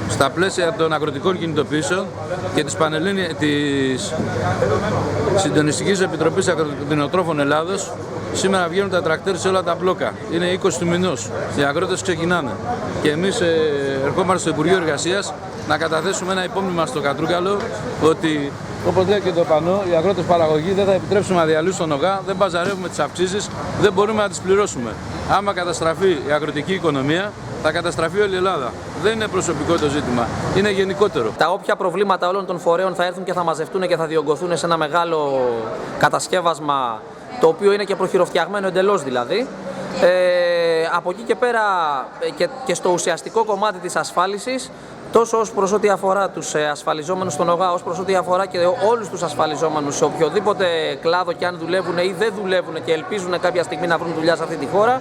στα πλαίσια των αγροτικών κινητοποιήσεων και της Συντονιστικής Επιτροπής Αγροτινοτρόφων Ελλάδος, σήμερα βγαίνουν τα τρακτέρ σε όλα τα μπλόκα. Είναι 20 του μηνός. Οι αγρότες ξεκινάνε. Και εμείς ερχόμαστε στο Υπουργείο Εργασίας να καταθέσουμε ένα υπόμνημα στο Κατρούγκαλο ότι, όπως λέει και το πανό, οι αγρότες παραγωγή δεν θα επιτρέψουμε να διαλύσουν τον ΟΓΑ, δεν παζαρεύουμε τις αυξήσεις, δεν μπορούμε να τις πληρώσουμε. Άμα καταστραφεί η αγροτική οικονομία, θα καταστραφεί όλη η Ελλάδα. Δεν είναι προσωπικό το ζήτημα, είναι γενικότερο. Τα όποια προβλήματα όλων των φορέων θα έρθουν και θα μαζευτούν και θα διωγγωθούν σε ένα μεγάλο κατασκεύασμα, το οποίο είναι και προχειροφτιαγμένο εντελώς δηλαδή. Από εκεί και πέρα και στο ουσιαστικό κομμάτι της ασφάλισης, τόσο ως προς ό,τι αφορά τους ασφαλιζόμενους στον ΟΓΑ, ως προς ό,τι αφορά και όλους τους ασφαλιζόμενους σε οποιοδήποτε κλάδο και αν δουλεύουν ή δεν δουλεύουν και ελπίζουν κάποια στιγμή να βρουν δουλειά σε αυτή τη χώρα,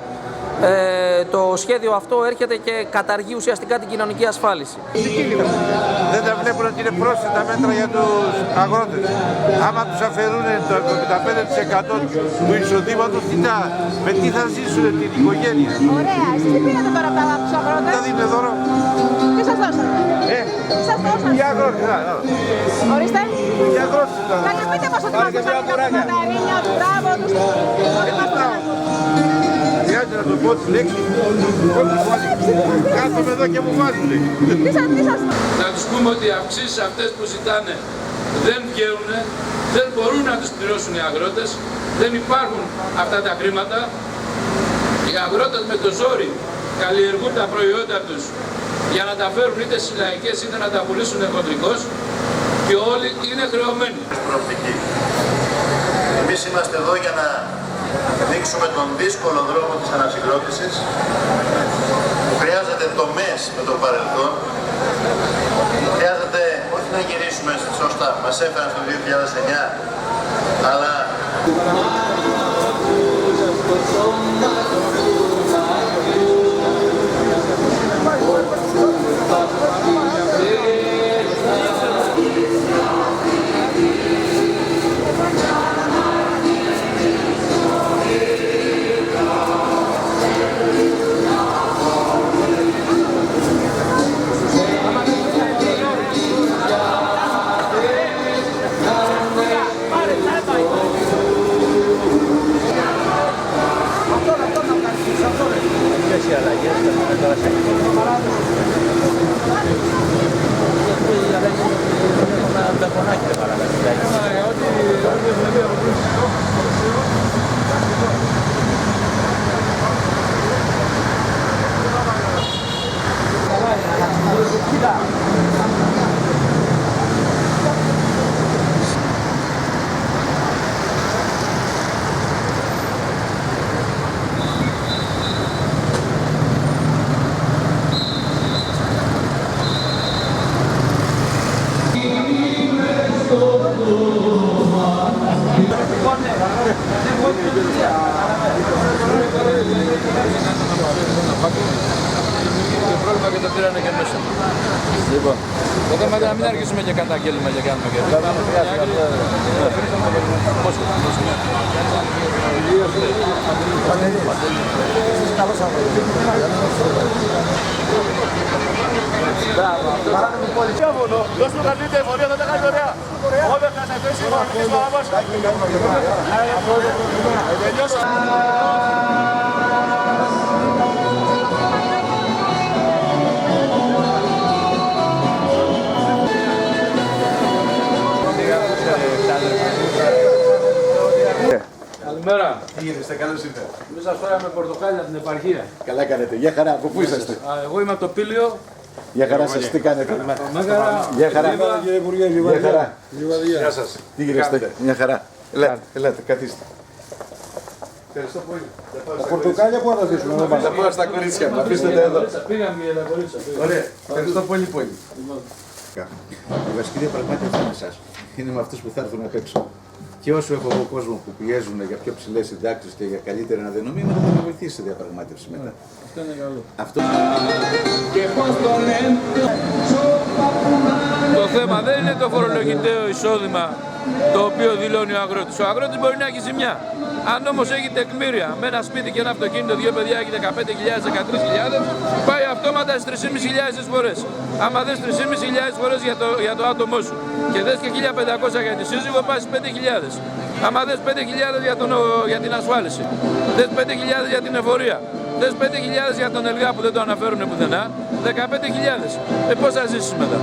το σχέδιο αυτό έρχεται και καταργεί ουσιαστικά την κοινωνική ασφάλιση. Δεν τα βλέπουν ότι είναι πρόσθετα μέτρα για τους αγρότες. Άμα τους αφαιρούν το 75% του εισοδήματος, με τι θα ζήσουν την οικογένεια. Ωραία, εσείς τι πήρατε τώρα από τους αγρότες? Τα δίνουν δώρο. Τι σας δώσανε? Τι σας δώσανε? Οι αγρότες. Ορίστε. Οι αγρότες. Καλή πείτε μας ότι μας δώσανε τα μανταρίνια, του μπράβο, τους... Χρειάζεται να το πω τη λέξη. Κάθομαι εδώ και μου βάζουν. Να τους πούμε ότι οι αυξήσεις αυτές που ζητάνε δεν βγαίνουν, δεν μπορούν να τους πληρώσουν οι αγρότες, δεν υπάρχουν αυτά τα χρήματα. Οι αγρότες με το ζόρι καλλιεργούν τα προϊόντα τους για να τα φέρουν είτε στις λαϊκές είτε να τα πουλήσουν χοντρικώς και όλοι είναι χρεωμένοι. Εμείς είμαστε εδώ για να δείξουμε τον δύσκολο δρόμο της ανασυγκρότησης που χρειάζεται τομές με το παρελθόν. Χρειάζεται όχι να γυρίσουμε σωστά, μας έφεραν στο 2009, αλλά Το πρόβλημα και το πήρανε και μέσα. Λοιπόν, το θέμα είναι να μην αρχίσουμε και καταγγέλουμε και κάνουμε και Δώσ' του καλή τεμονία, δεν τα κάνει ωραία. Όλα θα σε θέσει η μαγνής παραμάσκα. Καλημέρα. Τι γίνεστε, καλώς ήρθατε. Εμείς σας φέραμε πορτοκάλια από την επαρχία. Καλά κάνετε. Γεια χαρά. Από πού είσαστε? Εγώ είμαι από το Πήλιο. Γεια χαρά σας. Τι κάνετε? Γεια χαρά. Γεια χαρά. Γεια σας. Τι γίνεστε? Μια χαρά. Ελάτε, καθίστε. Ευχαριστώ πολύ. Τα πορτοκάλια που θα δώσουμε? Θα πάω στα κορίτσια μου. Αφήστε τα εδώ. Πήγαμε για τα κορίτσια. Ωραία. Ευχαριστώ πολύ. Η βασική διαπραγμάτευση είναι με εσάς. Είναι με αυτούς που θα έρθουν απ' έξω. Και όσο έχω εγώ κόσμο που πιέζουν για πιο ψηλές συντάξεις και για καλύτερη αναδιανομή, θα με βοηθήσει στη διαπραγμάτευση μετά. Αυτό είναι καλό. Αυτό... Το θέμα δεν είναι το φορολογητέο εισόδημα το οποίο δηλώνει ο αγρότης. Ο αγρότης μπορεί να έχει ζημιά. Αν όμως έχει τεκμήρια με ένα σπίτι και ένα αυτοκίνητο, δύο παιδιά έχει 15.000, 13.000, πάει αυτόματα στις 3.500 φορές. Άμα δες 3.500 φορές για το άτομό σου και δες και 1.500 για τη σύζυγο, πάει στις 5.000. Άμα δες 5.000 για την ασφάλιση, δες 5.000 για την εφορία, δες 5.000 για τον ΕΛΓΑ που δεν το αναφέρουν πουθενά, 15.000. Πώς θα ζήσεις μετά?